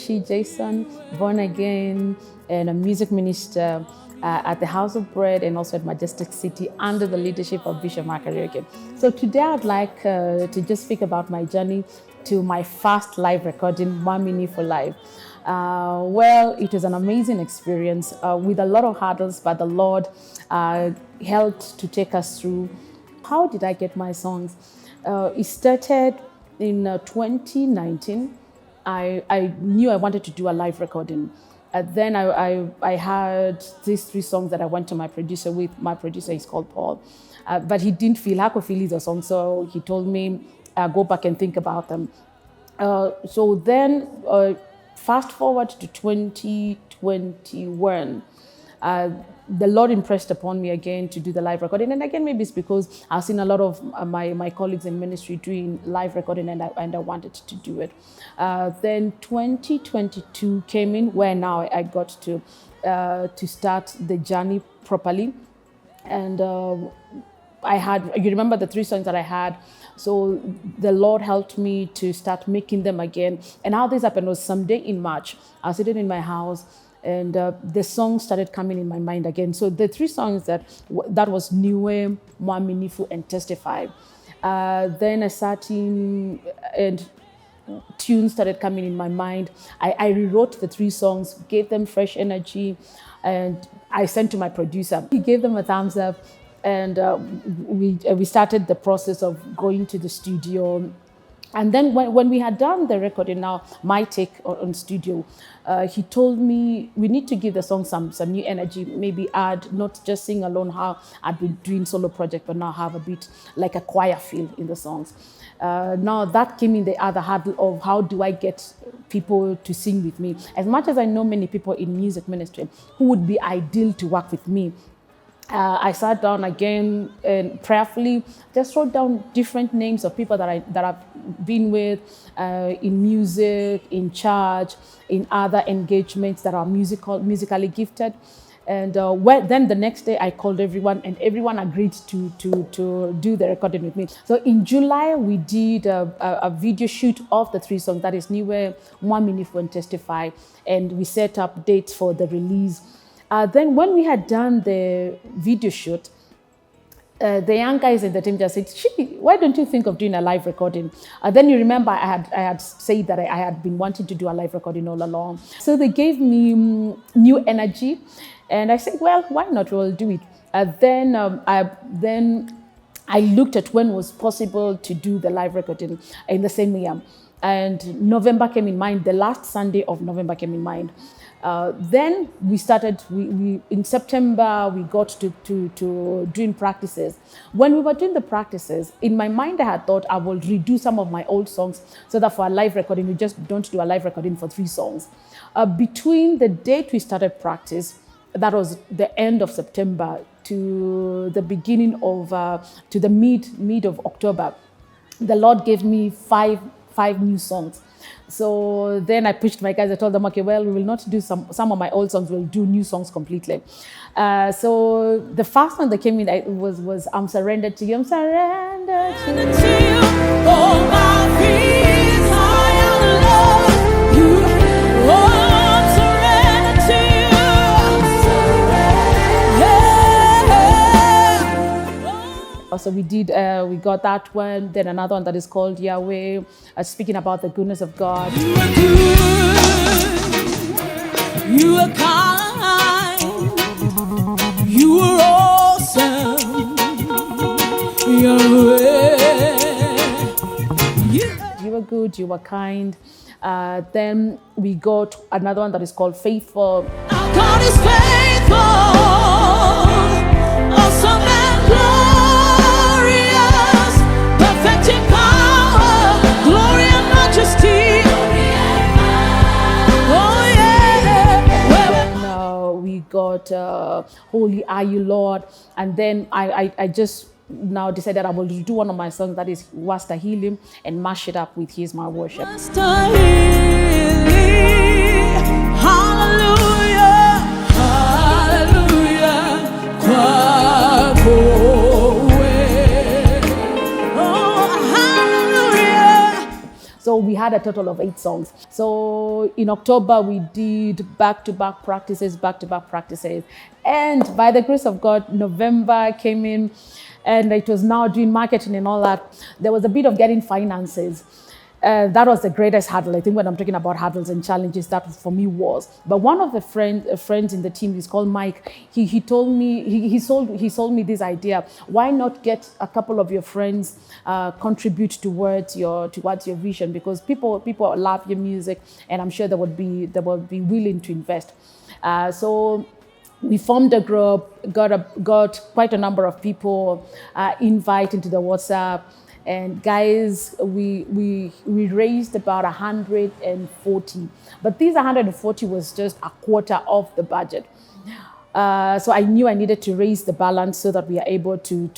Shii Jason, born again and a music minister at the House of Bread and also at Majestic City under the leadership of Bishop Makarioke. So today I'd like to just speak about my journey to my first live recording, Mwaminifu Live. Well, it was an amazing experience with a lot of hurdles, but the Lord helped to take us through. How did I get my songs? It started in 2019. I knew I wanted to do a live recording. Then I had these 3 songs that I went to my producer with. My producer is called Paul. But he didn't feel I could feel the song, so he told me, go back and think about them. So then, fast forward to 2021, the Lord impressed upon me again to do the live recording. And again, maybe it's because I've seen a lot of my colleagues in ministry doing live recording, and I wanted to do it. Then 2022 came in, where now I got to start the journey properly. And I had, you remember the 3 songs that I had. So the Lord helped me to start making them again. And how this happened was someday in March, I was sitting in my house, and the songs started coming in my mind again. So the 3 songs that was Yahweh, Mwaminifu, and Testify. Then I sat in, and tunes started coming in my mind. I rewrote the 3 songs, gave them fresh energy, and I sent to my producer. He gave them a thumbs up, and we started the process of going to the studio. And then when we had done the recording, now my take on studio, he told me we need to give the song some new energy, maybe add, not just sing alone how I'd been doing solo project, but now have a bit like a choir feel in the songs. Now that came in the other hurdle of how do I get people to sing with me. As much as I know many people in music ministry who would be ideal to work with me, I sat down again and prayerfully just wrote down different names of people that I've been with in music, in church, in other engagements that are musically gifted. And then the next day I called everyone, and everyone agreed to do the recording with me. So in July we did a video shoot of the 3 songs, that is Yahweh, Mwaminifu, and Testify, and we set up dates for the release. Then when we had done the video shoot, the young guys in the team just said, "Shii, why don't you think of doing a live recording?" Then you remember I had said that I had been wanting to do a live recording all along. So they gave me new energy, and I said, well, why not? We'll do it. Then I looked at when was possible to do the live recording in the same year. And November came in mind, the last Sunday of November came in mind. Then we started, we in September, we got to doing practices. When we were doing the practices, in my mind, I had thought I will redo some of my old songs so that for a live recording, we just don't do a live recording for 3 songs. Between the date we started practice, that was the end of September, to the beginning of, to the mid of October, the Lord gave me five new songs. So then I pushed my guys. I told them, okay, well, we will not do some of my old songs. We'll do new songs completely. So the first one that came in was I'm Surrendered to You. I'm surrendered to You. Oh, my fears, I am Lord. You. Oh, I'm surrendered to You. I'm surrendered. So we got that one. Then another one that is called Yahweh, speaking about the goodness of God. You are good. You are kind. You are awesome. Yahweh. You are good. You are kind. Then we got another one that is called Faithful. Our God is faithful. Awesome and glorious. Perfecting power. Glory and majesty. Oh yeah. We got Holy Are You, Lord. And then I just now decided I will do one of my songs that is Wasta Healing and mash it up with Here's My Worship. Wasta Healing. Hallelujah. Hallelujah. So we had a total of 8 songs. So in October, we did back-to-back practices. And by the grace of God, November came in, and it was now doing marketing and all that. There was a bit of getting finances. That was the greatest hurdle. I think when I'm talking about hurdles and challenges, that for me was. But one of the friends in the team, he's called Mike. He told me he sold me this idea. Why not get a couple of your friends contribute towards your vision? Because people love your music, and I'm sure they would be willing to invest. So we formed a group, got quite a number of people invite into the WhatsApp. And guys, we raised about 140, but these 140 was just a quarter of the budget. So I knew I needed to raise the balance so that we are able to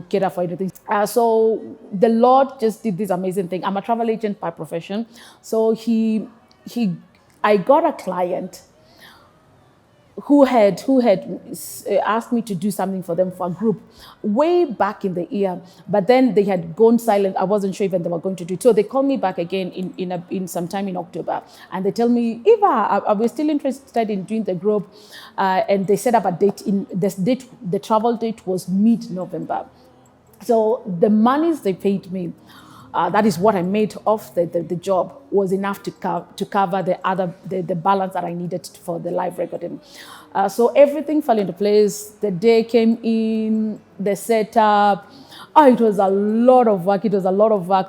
cater for everything. So the Lord just did this amazing thing. I'm a travel agent by profession, so I got a client who had asked me to do something for them for a group way back in the year, but then they had gone silent. I wasn't sure even they were going to do it. So they called me back again in some time in October, and they tell me, Eva, are we still interested in doing the group? And they set up a date. The travel date was mid-November. So the monies they paid me, that is what I made off the job, was enough to cover the balance that I needed for the live recording. So everything fell into place. The day came in, the setup. Oh, it was a lot of work.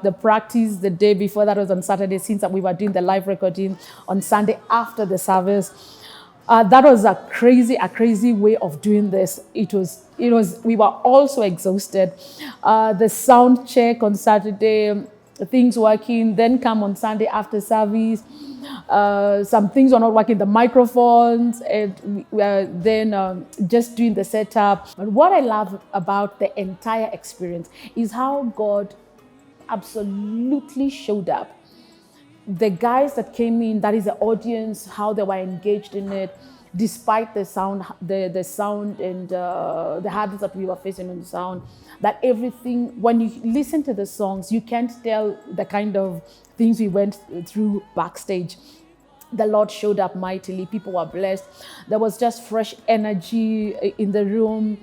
The practice the day before, that was on Saturday, since we were doing the live recording on Sunday after the service. That was a crazy way of doing this. We were also exhausted. The sound check on Saturday, things working, then come on Sunday after service. Some things were not working, the microphones, and then just doing the setup. But what I love about the entire experience is how God absolutely showed up. The guys that came in, that is the audience, how they were engaged in it, despite the sound, the sound and the hurdles that we were facing on the sound, that everything, when you listen to the songs, you can't tell the kind of things we went through backstage. The Lord showed up mightily. People were blessed. There was just fresh energy in the room.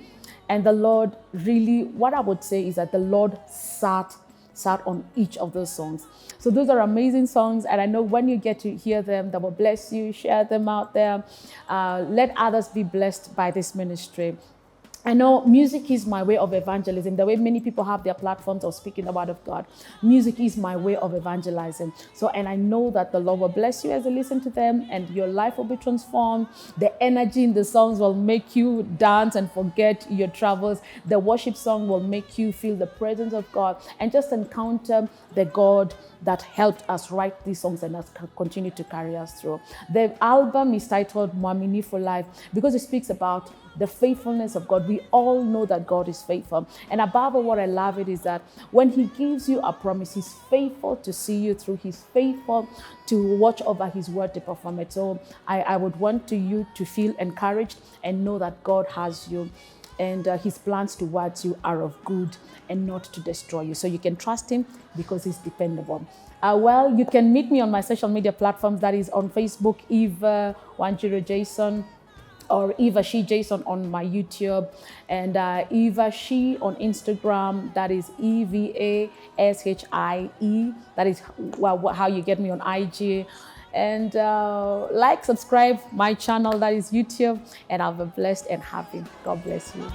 And the Lord really, what I would say is that the Lord sat on each of those songs. So those are amazing songs, and I know when you get to hear them, that will bless you. Share them out there. Let others be blessed by this ministry. I know music is my way of evangelism. The way many people have their platforms of speaking the word of God, music is my way of evangelizing. So, and I know that the Lord will bless you as you listen to them, and your life will be transformed. The energy in the songs will make you dance and forget your troubles. The worship song will make you feel the presence of God and just encounter the God that helped us write these songs and has continued to carry us through. The album is titled Mwaminifu Life because it speaks about the faithfulness of God. We all know that God is faithful. And above all, what I love it is that when he gives you a promise, he's faithful to see you through. He's faithful to watch over his word to perform it. So I would want you to feel encouraged and know that God has you. And his plans towards you are of good and not to destroy you. So you can trust him because he's dependable. Well, you can meet me on my social media platforms. That is on Facebook, Eva 10 Jason, or Eva Shii Jason on my YouTube, and Eva Shii on Instagram. That is EVASHIE. That is how you get me on IG. And subscribe my channel, that is YouTube, and I'll be blessed and happy. God bless you.